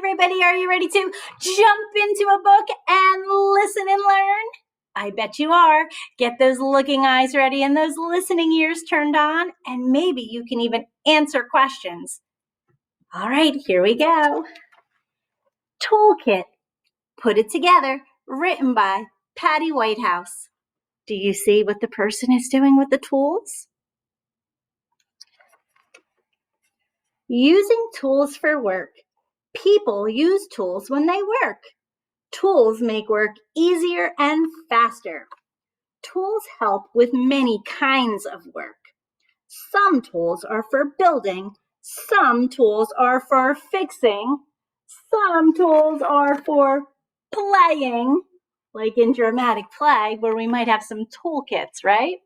everybody. Are you ready to jump into a book and listen and learn? I bet you are. Get those looking eyes ready and those listening ears turned on, and maybe you can even answer questions. All right, here we go. Toolkit. Put it together. Written by Patty Whitehouse. Do you see what the person is doing with the tools? Using tools for work. People use tools when they work. Tools make work easier and faster. Tools help with many kinds of work. Some tools are for building. Some tools are for fixing. Some tools are for playing, like in dramatic play, where we might have some toolkits, right?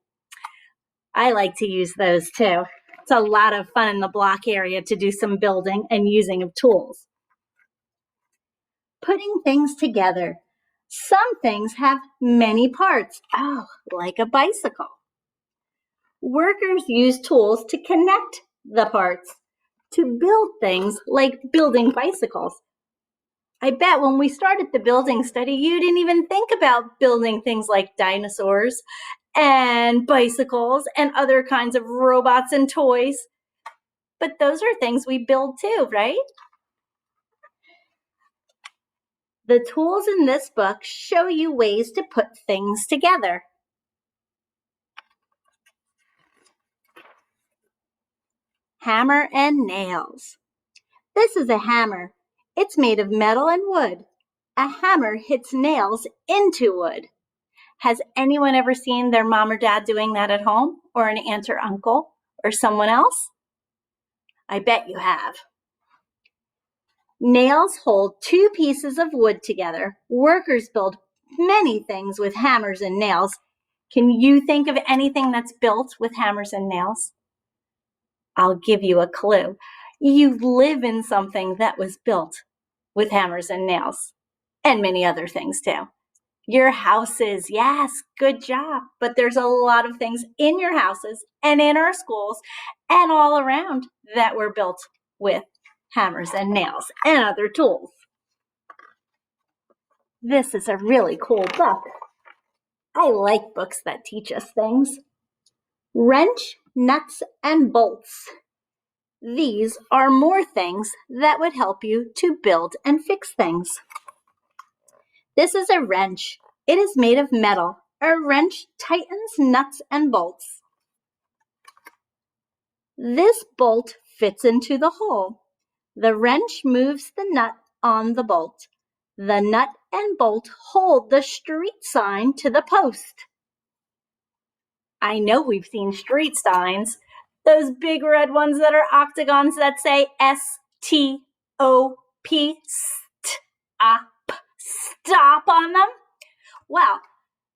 I like to use those too. It's a lot of fun in the block area to do some building and using of tools. Putting things together. Some things have many parts. Oh, like a bicycle. Workers use tools to connect the parts to build things like building bicycles. I bet when we started the building study, you didn't even think about building things like dinosaurs and bicycles and other kinds of robots and toys. But those are things we build too, right? The tools in this book show you ways to put things together. Hammer and nails. This is a hammer. It's made of metal and wood. A hammer hits nails into wood. Has anyone ever seen their mom or dad doing that at home, or an aunt or uncle, or someone else? I bet you have. Nails hold two pieces of wood together. Workers build many things with hammers and nails. Can you think of anything that's built with hammers and nails? I'll give you a clue. You live in something that was built with hammers and nails, and many other things too. Your houses, yes, good job. But there's a lot of things in your houses and in our schools and all around that were built with hammers and nails and other tools. This is a really cool book. I like books that teach us things. Wrench, nuts, and bolts. These are more things that would help you to build and fix things. This is a wrench. It is made of metal. A wrench tightens nuts and bolts. This bolt fits into the hole. The wrench moves the nut on the bolt. The nut and bolt hold the street sign to the post. I know we've seen street signs, those big red ones that are octagons that say S-T-O-P, stop on them. Well,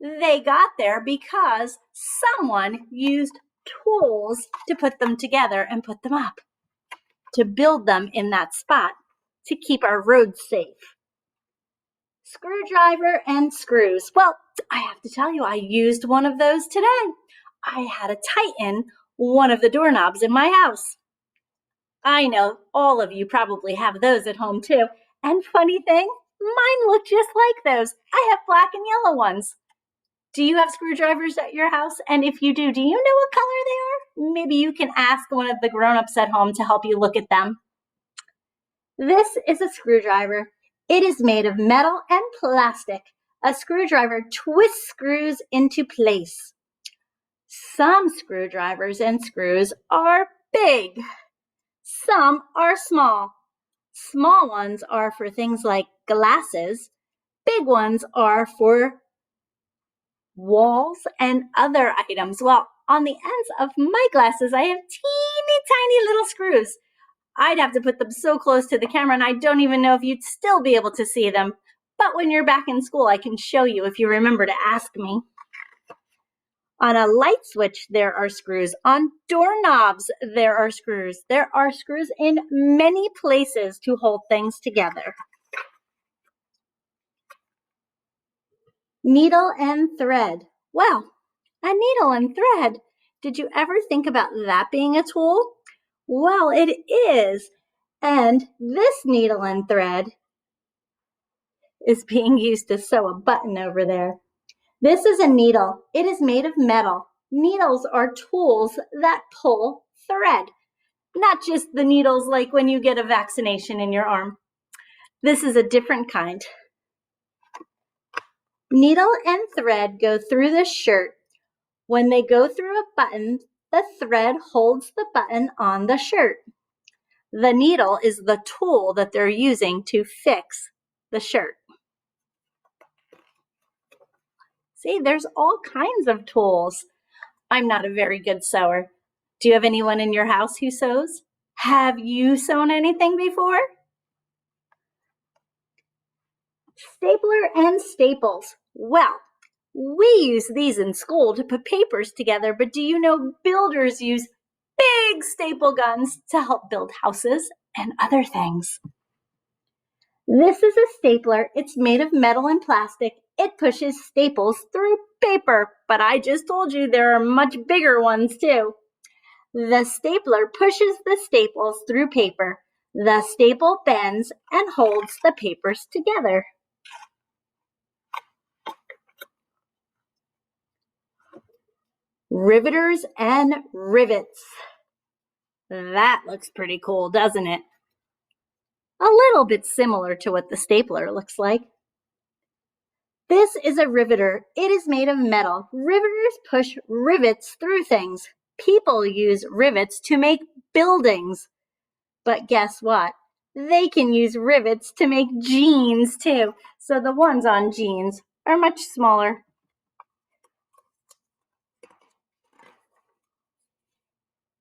they got there because someone used tools to put them together and put them up, to build them in that spot, to keep our roads safe. Screwdriver and screws. Well, I have to tell you, I used one of those today. I had to tighten one of the doorknobs in my house. I know all of you probably have those at home too. And funny thing, mine look just like those. I have black and yellow ones. Do you have screwdrivers at your house? And if you do you know what color they are? Maybe you can ask one of the grown-ups at home to help you look at them. This is a screwdriver. It is made of metal and plastic. A screwdriver twists screws into place. Some screwdrivers and screws are big. Some are small. Small ones are for things like glasses. Big ones are for walls and other items. Well, on the ends of my glasses, I have teeny tiny little screws. I'd have to put them so close to the camera, and I don't even know if you'd still be able to see them. But when you're back in school, I can show you if you remember to ask me. On a light switch, there are screws. On doorknobs, there are screws. There are screws in many places to hold things together. Needle and thread. Well, a needle and thread. Did you ever think about that being a tool? Well, it is. And this needle and thread is being used to sew a button over there. This is a needle. It is made of metal. Needles are tools that pull thread, not just the needles like when you get a vaccination in your arm. This is a different kind. Needle and thread go through the shirt. When they go through a button, the thread holds the button on the shirt. The needle is the tool that they're using to fix the shirt. See, there's all kinds of tools. I'm not a very good sewer. Do you have anyone in your house who sews? Have you sewn anything before? Stapler and staples. Well, we use these in school to put papers together, but do you know builders use big staple guns to help build houses and other things? This is a stapler. It's made of metal and plastic. It pushes staples through paper, but I just told you there are much bigger ones too. The stapler pushes the staples through paper. The staple bends and holds the papers together. Riveters and rivets. That looks pretty cool, doesn't it? A little bit similar to what the stapler looks like. This is a riveter. It is made of metal. Riveters push rivets through things. People use rivets to make buildings. But guess what? They can use rivets to make jeans too. So the ones on jeans are much smaller.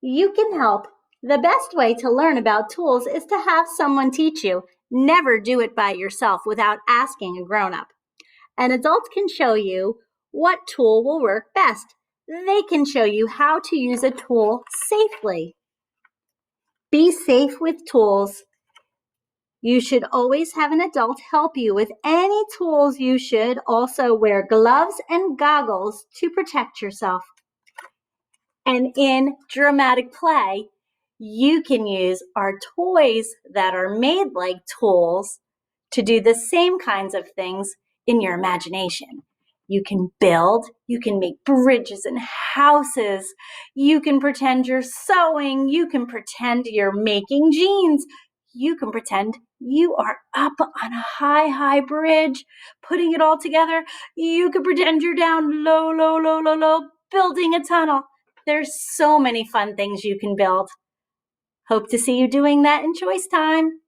You can help. The best way to learn about tools is to have someone teach you. Never do it by yourself without asking a grown-up. An adult can show you what tool will work best. They can show you how to use a tool safely. Be safe with tools. You should always have an adult help you with any tools. You should also wear gloves and goggles to protect yourself. And in dramatic play, you can use our toys that are made like tools to do the same kinds of things in your imagination. You can build, you can make bridges and houses, you can pretend you're sewing, you can pretend you're making jeans, you can pretend you are up on a high bridge, putting it all together. You can pretend you're down low, building a tunnel. There's so many fun things you can build. Hope to see you doing that in choice time.